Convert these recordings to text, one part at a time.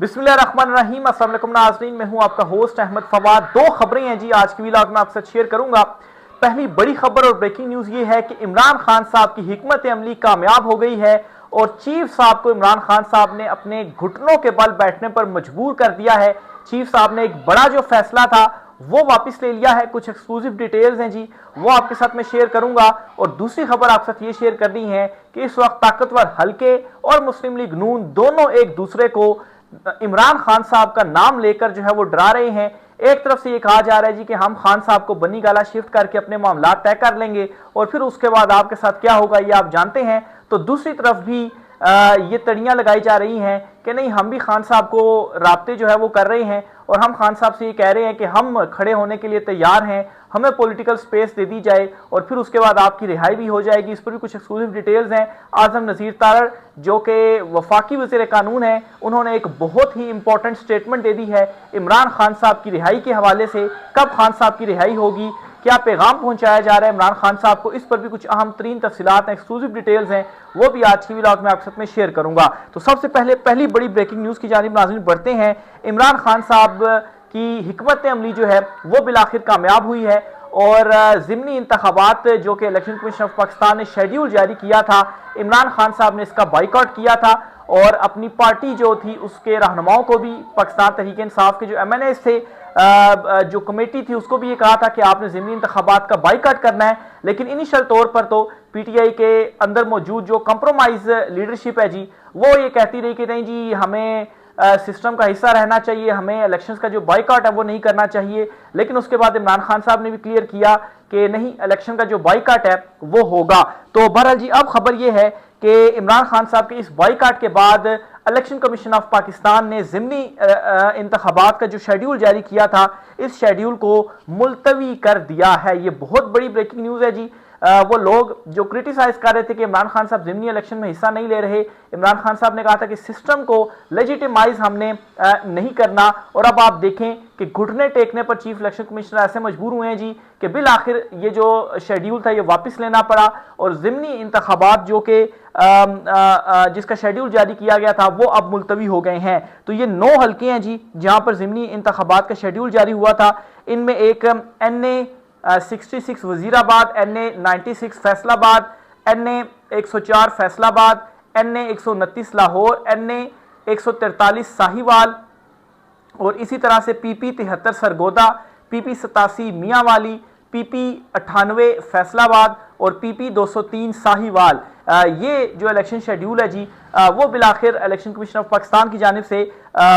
बिस्मिल्लाहिर्रहमानिर्रहीम। अस्सलाम वालेकुम नाज़रीन, मैं हूं आपका होस्ट अहमद फवाद। दो खबरें हैं जी आज की व्लॉग में आपसे शेयर करूंगा। पहली बड़ी खबर और ब्रेकिंग न्यूज ये है कि इमरान खान साहब की हिकमत अमली कामयाब हो गई है और चीफ साहब को इमरान खान साहब ने अपने घुटनों के बल बैठने पर मजबूर कर दिया है। चीफ साहब ने एक बड़ा जो फैसला था वो वापस ले लिया है। कुछ एक्सक्लूसिव डिटेल्स हैं जी, वो आपके साथ मैं शेयर करूंगा। और दूसरी खबर आपके साथ ये शेयर करनी है कि इस वक्त ताकतवर हल्के और मुस्लिम लीग नून दोनों एक दूसरे को इमरान खान साहब का नाम लेकर जो है वो डरा रहे हैं। एक तरफ से ये कहा जा रहा है जी कि हम खान साहब को बनी गाला शिफ्ट करके अपने मामला तय कर लेंगे और फिर उसके बाद आपके साथ क्या होगा ये आप जानते हैं। तो दूसरी तरफ भी ये तड़ियां लगाई जा रही हैं कि नहीं, हम भी खान साहब को राब्ते जो है वो कर रहे हैं और हम खान साहब से ये कह रहे हैं कि हम खड़े होने के लिए तैयार हैं, हमें पॉलिटिकल स्पेस दे दी जाए और फिर उसके बाद आपकी रिहाई भी हो जाएगी। इस पर भी कुछ एक्सक्लूसिव डिटेल्स हैं। आजम नज़ीर तारड़ जो कि वफाकी वज़ीर कानून है, उन्होंने एक बहुत ही इंपॉर्टेंट स्टेटमेंट दे दी है इमरान खान साहब की रिहाई के हवाले से। कब खान साहब की रिहाई होगी, क्या पैगाम पहुंचाया जा रहा है इमरान खान साहब को, इस पर भी कुछ अहम तरीन तफसीलात हैं, एक्सक्लूसिव डिटेल्स हैं, वो भी आज की व्लॉग में आपके साथ में शेयर करूंगा। तो सबसे पहले पहली बड़ी ब्रेकिंग न्यूज की जानिब नाज़रीन बढ़ते हैं। इमरान खान साहब की हिकमत अमली जो है वो बिलाखिर कामयाब हुई है और ज़िमनी इंतखाबात जो कि इलेक्शन कमीशन ऑफ पाकिस्तान ने शेड्यूल जारी किया था, इमरान खान साहब ने इसका बाइकआउट किया था और अपनी पार्टी जो थी उसके रहनुमाओं को भी, पाकिस्तान तहरीक इंसाफ के जो MNAs थे, जो कमेटी थी उसको भी ये कहा था कि आपने ज़िमनी इंतखाबात का बाइकआउट करना है। लेकिन इनिशियल तौर पर तो PTI के अंदर मौजूद जो कंप्रोमाइज लीडरशिप है जी, वो ये कहती रही कि नहीं जी, हमें सिस्टम का हिस्सा रहना चाहिए, हमें इलेक्शंस का जो बाइकआउट है वो नहीं करना चाहिए। लेकिन उसके बाद इमरान खान साहब ने भी क्लियर किया कि नहीं, इलेक्शन का जो बाइकआउट है वो होगा। तो बहरहाल जी अब खबर ये है कि इमरान खान साहब के इस बाइकआउट के बाद इलेक्शन कमीशन ऑफ पाकिस्तान ने ज़िमनी इंतखाबात का जो शेड्यूल जारी किया था, इस शेड्यूल को मुलतवी कर दिया है। ये बहुत बड़ी ब्रेकिंग न्यूज़ है जी। वो लोग जो क्रिटिसाइज कर रहे थे कि इमरान खान साहब ज़िमनी इलेक्शन में हिस्सा नहीं ले रहे, इमरान खान साहब ने कहा था कि सिस्टम को लेजिटिमाइज हमने नहीं करना। और अब आप देखें कि घुटने टेकने पर चीफ इलेक्शन कमिश्नर ऐसे मजबूर हुए हैं जी कि बिल आखिर ये जो शेड्यूल था ये वापस लेना पड़ा और ज़िमनी इंतखाबात जो कि जिसका शेड्यूल जारी किया गया था वो अब मुलतवी हो गए हैं। तो ये 9 हल्के हैं जी जहां पर ज़िमनी इंतखाबात का शेड्यूल जारी हुआ था। इनमें एक NA 66 Wazirabad, NA 96 Faisalabad, NA 104 Faisalabad, NA 129 Lahore, NA 143 Sahiwal और इसी तरह से PP 73 Sargodha, PP 87 Mianwali, PP 98 Faisalabad और PP 203 साहिवाल। ये जो इलेक्शन शेड्यूल है जी वो बिलाखिर इलेक्शन कमीशन ऑफ पाकिस्तान की जानिब से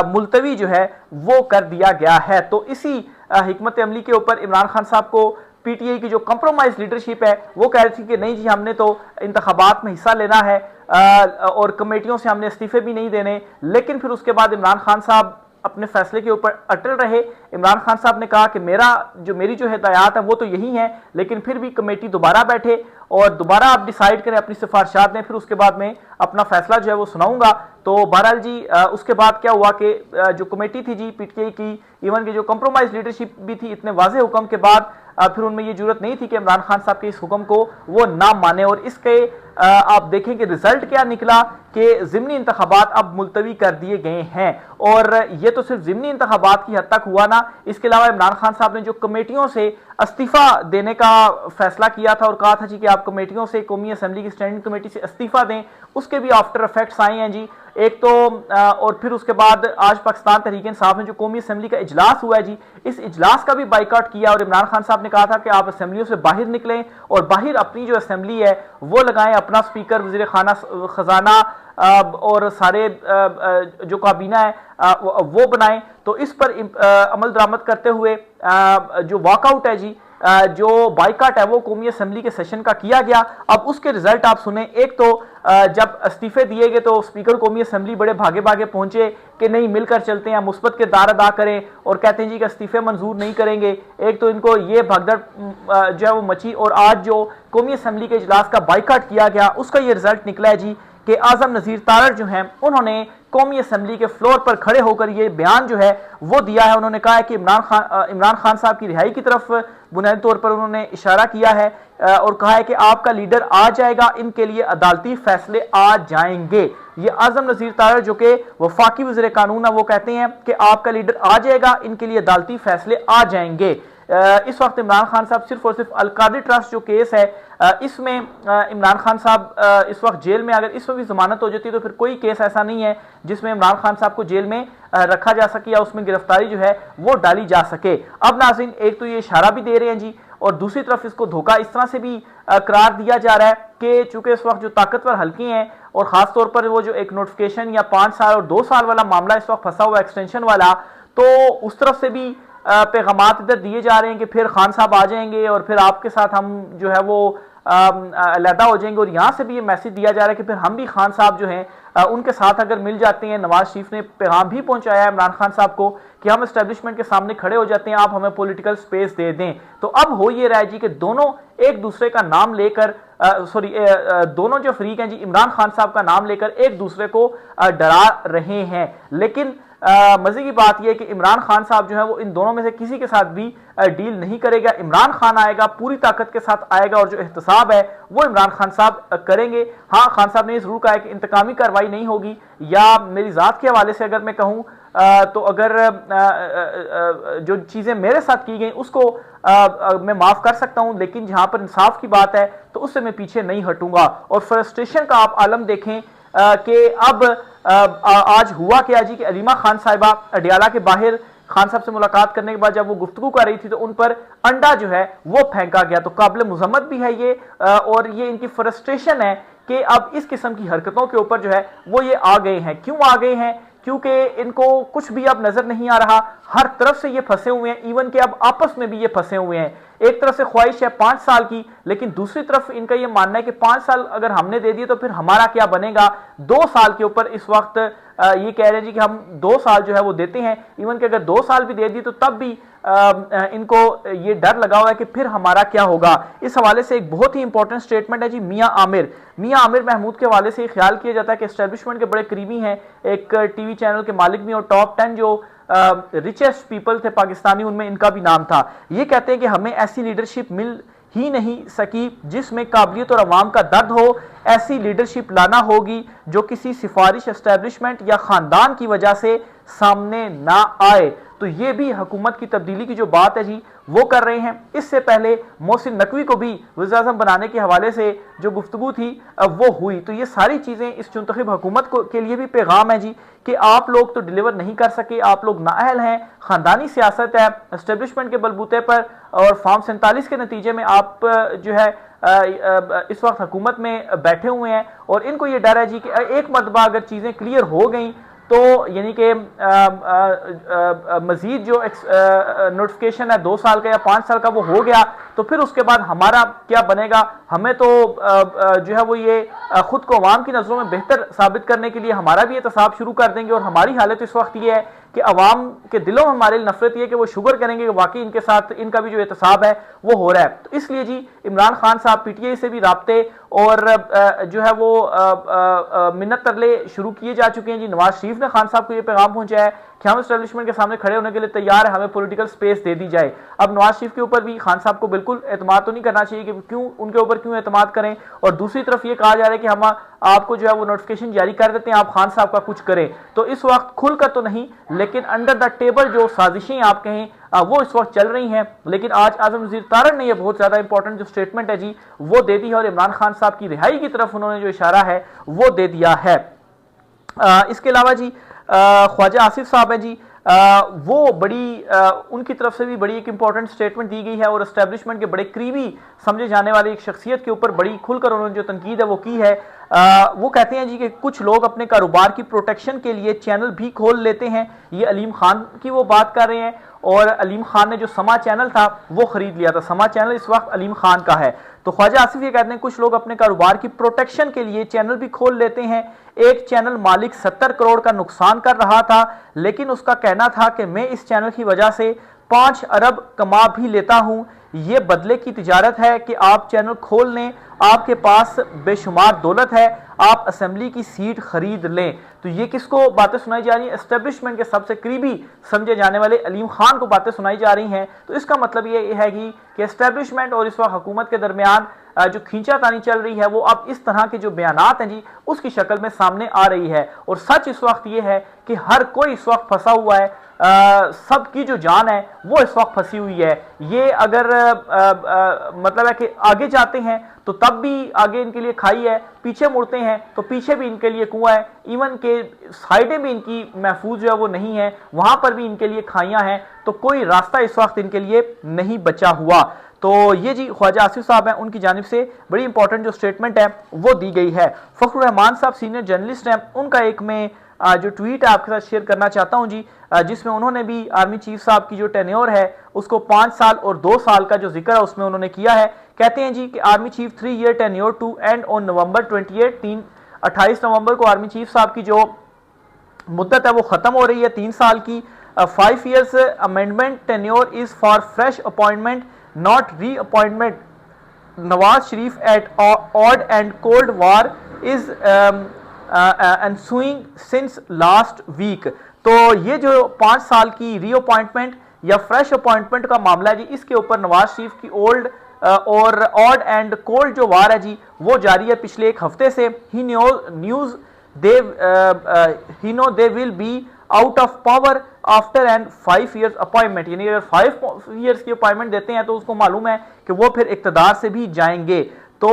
मुलतवी जो है वो कर दिया गया है। तो इसी हिकमत अमली के ऊपर इमरान खान साहब को PTI की जो कंप्रोमाइज लीडरशिप है वो कह रही थी कि नहीं जी, हमने तो इंतखाबात में हिस्सा लेना है और कमेटियों से हमने इस्तीफे भी नहीं देने। लेकिन फिर उसके बाद इमरान खान साहब अपने फैसले के ऊपर अटल रहे। इमरान खान साहब ने कहा कि मेरी जो हिदायत है वो तो यही है, लेकिन फिर भी कमेटी दोबारा बैठे और दोबारा आप डिसाइड करें, अपनी सिफारिशात दें, फिर उसके बाद में अपना फैसला जो है वो सुनाऊंगा। तो बहरहाल जी उसके बाद क्या हुआ कि जो कमेटी थी जी PTI की, इवन की जो कंप्रोमाइज लीडरशिप भी थी, इतने वाजे हुक्म के बाद फिर उनमें ये जरूरत नहीं थी कि इमरान खान साहब के इस हुक्म को वो ना माने। और इसके आप देखें कि रिजल्ट क्या निकला कि ज़िमनी इंतखाबात अब मुलतवी कर दिए गए हैं। और ये तो सिर्फ ज़िमनी इंतखाबात की हद तक हुआ ना, इसके अलावा इमरान खान साहब ने जो कमेटियों से इस्तीफा देने का फैसला किया था और कहा था जी कि आप कमेटियों से, कौमी असम्बली की स्टैंडिंग कमेटी से इस्तीफा दें, उसके भी आफ्टर इफेक्ट्स आए हैं जी। एक तो और फिर उसके बाद आज पाकिस्तान तहरीक इंसाफ में जो कौमी असम्बली का इजलास हुआ है जी, इस इजलास का भी बाइकआउट किया और इमरान खान साहब ने कहा था कि आप असम्बलियों से बाहर निकलें और बाहर अपनी जो असम्बली है वो लगाएं, अपना स्पीकर, वज़ीर खजाना और सारे जो काबीना है वो बनाएं। तो इस पर अमल दरामद करते हुए जो वॉकआउट है जी, जो बाइकआउट है वो कौमी असम्बली के सेशन का किया गया। अब उसके रिजल्ट आप सुने। एक तो जब इस्तीफे दिए गए तो स्पीकर कौमी असम्बली बड़े भागे भागे पहुंचे कि नहीं, मिलकर चलते हैं, मुस्बत किरदार अदा करें और कहते हैं जी कि इस्तीफे मंजूर नहीं करेंगे। एक तो इनको ये भगदड़ जो है वो मची और आज जो कौमी असम्बली के इजलास का बाइकआउट किया गया उसका ये रिजल्ट निकला है जी कि आजम नज़ीर तारड़ जो हैं उन्होंने कौमी असम्बली के फ्लोर पर खड़े होकर ये बयान जो है वो दिया है। उन्होंने कहा है कि इमरान खान साहब की रिहाई की तरफ बुनियादी तौर पर उन्होंने इशारा किया है और कहा है कि आपका लीडर आ जाएगा, इनके लिए अदालती फैसले आ जाएंगे। ये आजम नज़ीर तारड़ जो कि वफाकी वज़ीर कानून है वो कहते हैं कि आपका लीडर आ जाएगा, इनके लिए अदालती फैसले आ जाएंगे। इस वक्त इमरान खान साहब सिर्फ और सिर्फ अल-कादरी ट्रस्ट जो केस है इसमें इमरान खान साहब इस वक्त जेल में, अगर इसमें भी जमानत हो जाती है तो फिर कोई केस ऐसा नहीं है जिसमें इमरान खान साहब को जेल में रखा जा सके या उसमें गिरफ्तारी जो है वो डाली जा सके। अब नाज़रीन एक तो ये इशारा भी दे रहे हैं जी, और दूसरी तरफ इसको धोखा इस तरह से भी करार दिया जा रहा है कि चूंकि इस वक्त जो ताकतवर हल्के हैं और खासतौर पर वो जो एक नोटिफिकेशन या 5 साल और 2 साल वाला मामला इस वक्त फंसा हुआ एक्सटेंशन वाला, तो उस तरफ से भी पैगामात इधर दिए जा रहे हैं कि फिर खान साहब आ जाएंगे और फिर आपके साथ हम जो है वो अलहदा हो जाएंगे। और यहाँ से भी ये मैसेज दिया जा रहा है कि फिर हम भी खान साहब जो हैं उनके साथ अगर मिल जाते हैं। नवाज शरीफ ने पैगाम भी पहुंचाया है इमरान खान साहब को कि हम एस्टेब्लिशमेंट के सामने खड़े हो जाते हैं, आप हमें पॉलिटिकल स्पेस दे दें। तो अब हो ये रहा है जी कि दोनों एक दूसरे का नाम लेकर दोनों जो फरीक हैं जी इमरान खान साहब का नाम लेकर एक दूसरे को डरा रहे हैं। लेकिन मजे की बात यह है कि इमरान खान साहब जो है वो इन दोनों में से किसी के साथ भी डील नहीं करेगा। इमरान खान आएगा, पूरी ताकत के साथ आएगा और जो एहतसाब है वो इमरान खान साहब करेंगे। हाँ, खान साहब ने जरूर कहा है कि इंतकामी कार्रवाई नहीं होगी, या मेरी जात के हवाले से अगर मैं कहूँ तो अगर जो चीजें मेरे साथ की गई उसको मैं माफ कर सकता हूं, लेकिन जहां पर इंसाफ की बात है तो उससे मैं पीछे नहीं हटूंगा। और फ्रस्ट्रेशन का आप आलम देखें कि अब आज हुआ क्या जी कि अलीमा खान साहिबा अडियाला के बाहर खान साहब से मुलाकात करने के बाद जब वो गुफ्तगू कर रही थी तो उन पर अंडा जो है वो फेंका गया। तो काबिल मुजम्मत भी है ये, और ये इनकी फ्रस्ट्रेशन है कि अब इस किस्म की हरकतों के ऊपर जो है वो ये आ गए हैं। क्यों आ गए हैं? क्योंकि इनको कुछ भी अब नजर नहीं आ रहा, हर तरफ से ये फंसे हुए हैं, इवन के अब आपस में भी ये फंसे हुए हैं। एक तरफ से ख्वाहिश है 5 साल की, लेकिन दूसरी तरफ इनका ये मानना है कि 5 साल अगर हमने दे दिए तो फिर हमारा क्या बनेगा। 2 साल के ऊपर इस वक्त ये कह रहे हैं जी कि हम 2 साल जो है वो देते हैं, इवन के अगर 2 साल भी दे दिए तो तब भी इनको ये डर लगा हुआ है कि फिर हमारा क्या होगा। इस हवाले से एक बहुत ही इंपॉर्टेंट स्टेटमेंट है जी मियां आमिर महमूद के हवाले से ये ख्याल किया जाता है कि एस्टेब्लिशमेंट के बड़े करीबी हैं, एक टीवी चैनल के मालिक भी, और टॉप 10 जो रिचेस्ट पीपल थे पाकिस्तानी उनमें इनका भी नाम था। ये कहते हैं कि हमें ऐसी लीडरशिप मिल ही नहीं सकी जिसमें काबिलियत और अवाम का दर्द हो। ऐसी लीडरशिप लाना होगी जो किसी सिफारिश, एस्टेब्लिशमेंट या खानदान की वजह से सामने ना आए। तो ये भी हुकूमत की तब्दीली की जो बात है जी वो कर रहे हैं। इससे पहले मोहसिन नकवी को भी वज़ीर-ए-आज़म बनाने के हवाले से जो गुफ्तगू थी वो हुई। तो ये सारी चीज़ें इस चुनतखब हुकूमत के लिए भी पैगाम है जी कि आप लोग तो डिलीवर नहीं कर सके, आप लोग नाअहल हैं, ख़ानदानी सियासत है, एस्टेब्लिशमेंट के बलबूते पर और फॉर्म 47 के नतीजे में आप जो है इस वक्त हुकूमत में बैठे हुए हैं, और इनको ये डर है जी कि एक मरतबा अगर चीज़ें क्लियर हो गई तो यानी कि मजीद जो नोटिफिकेशन है 2 साल का या 5 साल का वो हो गया तो फिर उसके बाद हमारा क्या बनेगा। हमें तो जो है वो ये खुद को अवाम की नज़रों में बेहतर साबित करने के लिए हमारा भी एहतसाब शुरू कर देंगे। और हमारी हालत इस वक्त ये है कि अवाम के दिलों में हमारे लिए नफरत ये कि वो शुगर करेंगे कि वाकई इनके साथ इनका भी जो एहतसाब है वो हो रहा है। तो इसलिए जी इमरान खान साहब पीटीआई से भी राब्ते और जो है वो मिन्नत तरले शुरू किए जा चुके हैं जी। नवाज शरीफ ने खान साहब को ये पैगाम पहुंचाया है कि हम एस्टेब्लिशमेंट के सामने खड़े होने के लिए तैयार है, हमें पॉलिटिकल स्पेस दे दी जाए। अब नवाज शरीफ के ऊपर भी खान साहब को बिल्कुल एतमाद तो नहीं करना चाहिए कि क्यों उनके ऊपर क्यों एतमाद करें, और दूसरी तरफ ये कहा जा रहा है कि हम आपको जो है वो नोटिफिकेशन जारी कर देते हैं, आप खान साहब का कुछ करें। तो इस वक्त खुलकर तो नहीं, लेकिन अंडर द टेबल जो साजिशें आप कहें वो इस वक्त चल रही हैं। लेकिन आज आजम नज़ीर तारड़ ने ये बहुत ज्यादा इंपॉर्टेंट जो स्टेटमेंट है जी वो दे दी है, और इमरान खान साहब की रिहाई की तरफ उन्होंने जो इशारा है वो दे दिया है। इसके अलावा जी ख्वाजा आसिफ साहब है जी, वो बड़ी उनकी तरफ से भी बड़ी एक इंपॉर्टेंट स्टेटमेंट दी गई है, और एस्टेब्लिशमेंट के बड़े करीबी समझे जाने वाले एक शख्सियत के ऊपर बड़ी खुलकर उन्होंने जो तनकीद है वो की है। वो कहते हैं जी कि कुछ लोग अपने कारोबार की प्रोटेक्शन के लिए चैनल भी खोल लेते हैं। ये अलीम खान की वो बात कर रहे हैं, और अलीम खान ने जो समा चैनल था वो खरीद लिया था। समा चैनल इस वक्त अलीम खान का है। तो ख्वाजा आसिफ ये कहते हैं कुछ लोग अपने कारोबार की प्रोटेक्शन के लिए चैनल भी खोल लेते हैं। एक चैनल मालिक 70 करोड़ का नुकसान कर रहा था, लेकिन उसका कहना था कि मैं इस चैनल की वजह से 5 अरब कमा भी लेता हूं। ये बदले की तिजारत है कि आप चैनल खोल लें, आपके पास बेशुमार दौलत है, आप असेंबली की सीट खरीद लें। तो ये किसको बातें सुनाई जा रही हैं? एस्टेब्लिशमेंट के सबसे करीबी समझे जाने वाले अलीम खान को बातें सुनाई जा रही हैं। तो इसका मतलब ये है कि एस्टेब्लिशमेंट और इस वक्त हुकूमत के दरमियान जो खींचातानी चल रही है वो अब इस तरह के जो बयानात हैं जी उसकी शक्ल में सामने आ रही है। और सच इस वक्त ये है कि हर कोई इस वक्त फंसा हुआ है, सबकी जो जान है वो इस वक्त फंसी हुई है। ये अगर मतलब है कि आगे जाते हैं तो तब भी आगे इनके लिए खाई है, पीछे मुड़ते हैं तो पीछे भी इनके लिए कुआं है, इवन के साइडें भी इनकी महफूज जो है वो नहीं है, वहां पर भी इनके लिए खाइयां हैं। तो कोई रास्ता इस वक्त इनके लिए नहीं बचा हुआ। तो ये जी ख्वाजा आसिफ साहब हैं, उनकी जानिब से बड़ी इंपॉर्टेंट जो स्टेटमेंट है वो दी गई है। फखरुर रहमान साहब सीनियर जर्नलिस्ट हैं, उनका एक मैं जो ट्वीट है आपके साथ शेयर करना चाहता हूं जी, जिसमें उन्होंने भी आर्मी चीफ साहब की जो टेन्योर है उसको 5 साल और 2 साल का जो जिक्र है उसमें उन्होंने किया है। कहते हैं जी कि army chief 3 year tenure to end on November 28 नवंबर को आर्मी चीफ साहब की जो मुद्दत है वो खत्म हो रही है 3 साल की। 5 years amendment tenure is for fresh appointment not re appointment. Nawaz Sharif at odd and cold war is ensuing since last week. तो ये जो 5 साल की री अपॉइंटमेंट या फ्रेश अपॉइंटमेंट का मामला है जी, इसके ऊपर नवाज शरीफ की ओल्ड और ऑड एंड कोल्ड जो वार है जी वो जारी है पिछले एक हफ्ते से। ही news they will be out of power after end 5 years appointment, यानी अगर 5 years की अपॉइंटमेंट देते हैं तो उसको मालूम है कि वो फिर इक्तदार से भी जाएंगे। तो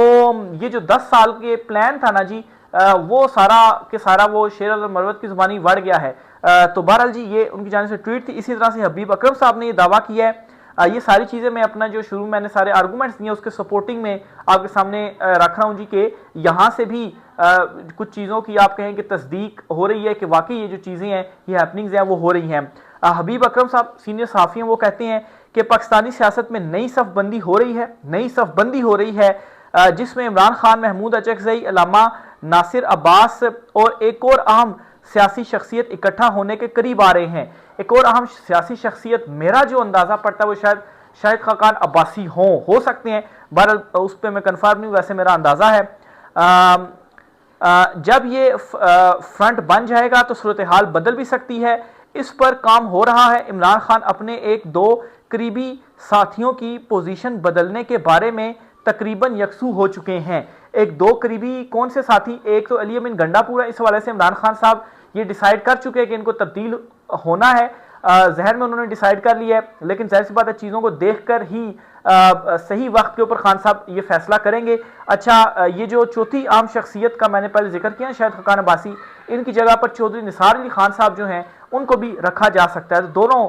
ये जो 10 साल के प्लान था ना जी, वो सारा के सारा वो शेर अल मरवत की जुबानी बढ़ गया है। तो बहरहाल जी ये उनकी जानिब से ट्वीट थी। इसी तरह से हबीब अकरम साहब ने ये दावा किया है। ये सारी चीज़ें मैं अपना जो शुरू मैंने सारे आर्गूमेंट्स दिए उसके सपोर्टिंग में आपके सामने रख रहा हूँ जी, कि यहाँ से भी कुछ चीज़ों की आप कहें कि तस्दीक हो रही है कि वाकई ये जो चीज़ें हैं ये हैपनिंग्स हैं वो हो रही हैं। हबीब अकरम साहब सीनियर सहाफ़ी हैं, वो कहते हैं कि पाकिस्तानी सियासत में नई सफ़बंदी हो रही है, नई सफ़बंदी हो रही है जिसमें इमरान खान, महमूद अचकज़ई, अल्लामा नासिर अब्बास और एक और अहम सियासी शख्सियत इकट्ठा होने के करीब आ रहे हैं। एक और अहम सियासी शख्सियत मेरा जो अंदाज़ा पड़ता है वो शायद खाकान अब्बासी हो सकते हैं, बहरहाल उस पर मैं कन्फर्म नहीं, वैसे मेरा अंदाज़ा है। जब ये फ्रंट बन जाएगा तो सूरत हाल बदल भी सकती है, इस पर काम हो रहा है। इमरान खान अपने 1-2 करीबी साथियों की पोजीशन बदलने के बारे में तकरीबन यकसू हो चुके हैं। 1-2 करीबी कौन से साथी? एक तो अली अमीन गंडापुरा, इस हवाले से इमरान खान साहब ये डिसाइड कर चुके हैं कि इनको तब्दील होना है, जहन में उन्होंने डिसाइड कर लिया है। लेकिन जाहिर सी बात है चीज़ों को देखकर ही सही वक्त के ऊपर खान साहब ये फैसला करेंगे। अच्छा, ये जो चौथी आम शख्सियत का मैंने पहले जिक्र किया शायद खाकान अब्बासी, इनकी जगह पर चौधरी निसार अली खान साहब जो हैं उनको भी रखा जा सकता है। तो दोनों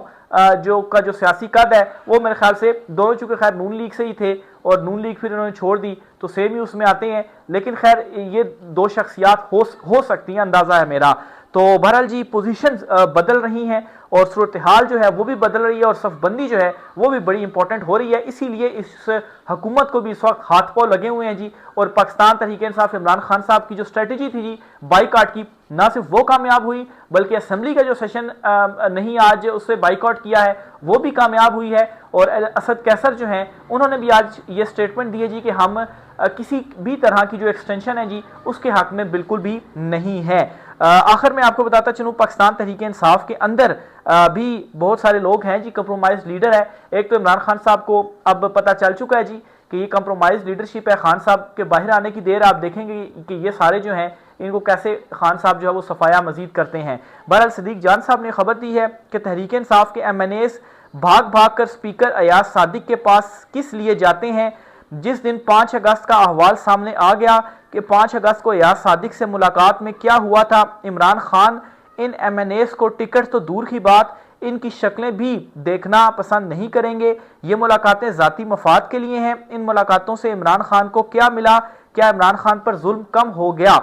जो सियासी कद है वो मेरे ख्याल से दोनों चूंकि खैर नून लीग से ही थे और नून लीग फिर उन्होंने छोड़ दी तो सेम ही उसमें आते हैं, लेकिन खैर ये 2 शख्सियात हो सकती हैं, अंदाज़ा है मेरा। तो बहरहाल जी पोजीशन बदल रही हैं और सूरत हाल जो है वो भी बदल रही है और सफ़बंदी जो है वो भी बड़ी इंपॉर्टेंट हो रही है। इसीलिए इस हुकूमत को भी इस वक्त हाथ पाँव लगे हुए हैं जी। और पाकिस्तान तहरीक इंसाफ इमरान खान साहब की जो स्ट्रेटजी थी जी बाईकाट की, ना सिर्फ वो कामयाब हुई बल्कि असेंबली का जो सेशन नहीं आज उससे बाईकाट किया है वो भी कामयाब हुई है। और असद कैसर जो हैं उन्होंने भी आज ये स्टेटमेंट दी है जी कि हम किसी भी तरह की जो एक्सटेंशन है जी उसके हक में बिल्कुल भी नहीं है। आखिर में आपको बताता चलूँ पाकिस्तान तहरीक इंसाफ के अंदर भी बहुत सारे लोग हैं जी, कंप्रोमाइज लीडर है। एक तो इमरान खान साहब को अब पता चल चुका है जी कि ये कंप्रोमाइज लीडरशिप है, खान साहब के बाहर आने की देर आप देखेंगे कि ये सारे जो हैं इनको कैसे खान साहब जो है वो सफाया मजीद करते हैं। बहरहाल सदीक जान साहब ने खबर दी है कि तहरीक इंसाफ के MNAs भाग कर स्पीकर अयाज सादिक के पास किस लिए जाते हैं। जिस दिन 5 अगस्त का अहवाल सामने आ गया कि 5 अगस्त को अयाज सादिक से मुलाकात में क्या हुआ था, इमरान खान इन MNAs को टिकट तो दूर की बात इनकी शक्लें भी देखना पसंद नहीं करेंगे। ये मुलाकातें ज़ाती मफाद के लिए हैं। इन मुलाकातों से इमरान खान को क्या मिला? क्या इमरान खान पर जुल्म कम हो गया?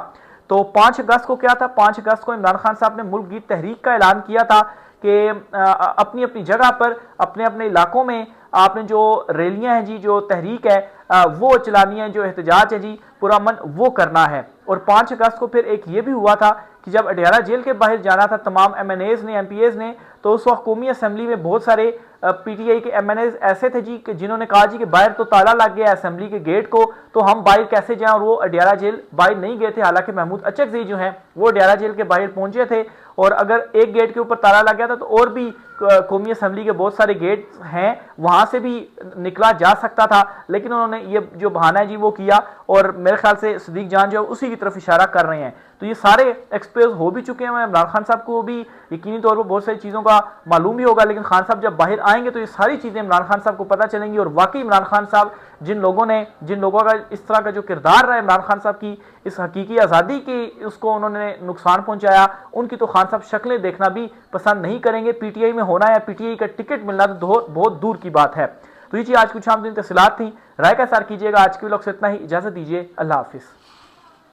तो 5 अगस्त को क्या था? 5 अगस्त को इमरान खान साहब ने मुल्क गीर तहरीक का ऐलान किया था कि अपनी अपनी जगह पर अपने अपने इलाकों में आपने जो रैलियां हैं जी, जो तहरीक है वो चलानी है, जो एहतजाज है जी पुरअमन वो करना है। और 5 अगस्त को फिर एक ये भी हुआ था कि जब अडियाला जेल के बाहर जाना था तमाम MNAs ने MPAs ने, तो उस वक्त कौमी असम्बली में बहुत सारे पीटीआई के एमएनए ऐसे थे जी जिन्होंने कहा जी कि बाहर तो ताला लग गया असेंबली के गेट को, तो हम बाहर कैसे जाएं, और वो अडियाला जेल बाहर नहीं गए थे। हालांकि महमूद अचकज़ई जो हैं वो अडियाला जेल के बाहर पहुंचे थे, और अगर एक गेट के ऊपर ताला लग गया था तो और भी कौमी असम्बली के बहुत सारे गेट हैं वहां से भी निकला जा सकता था, लेकिन उन्होंने ये जो बहाना है जी वो किया, और मेरे ख्याल से सदीक जान जो है उसी की तरफ इशारा कर रहे हैं। तो ये सारे एक्सपोज हो भी चुके हैं। इमरान खान साहब को भी यकीनी तौर पर बहुत सारी चीज़ों का मालूम भी होगा, लेकिन खान साहब जब बाहर आएंगे तो ये सारी चीज़ें इमरान खान साहब को पता चलेंगी, और वाकई इमरान खान साहब जिन लोगों का इस तरह का जो किरदार रहा है इमरान खान साहब की इस हकीकी आज़ादी की उसको उन्होंने नुकसान पहुंचाया, उनकी तो खान साहब शक्लें देखना भी पसंद नहीं करेंगे। पीटीआई में होना या पीटीआई का टिकट मिलना तो बहुत दूर की बात है। तो ये चीज़ आज कुछ आमदीन तफसीलात थी। राय का सार कीजिएगा। आज के व्लॉग से इतना ही, इजाज़त दीजिए। अल्लाह हाफिज़।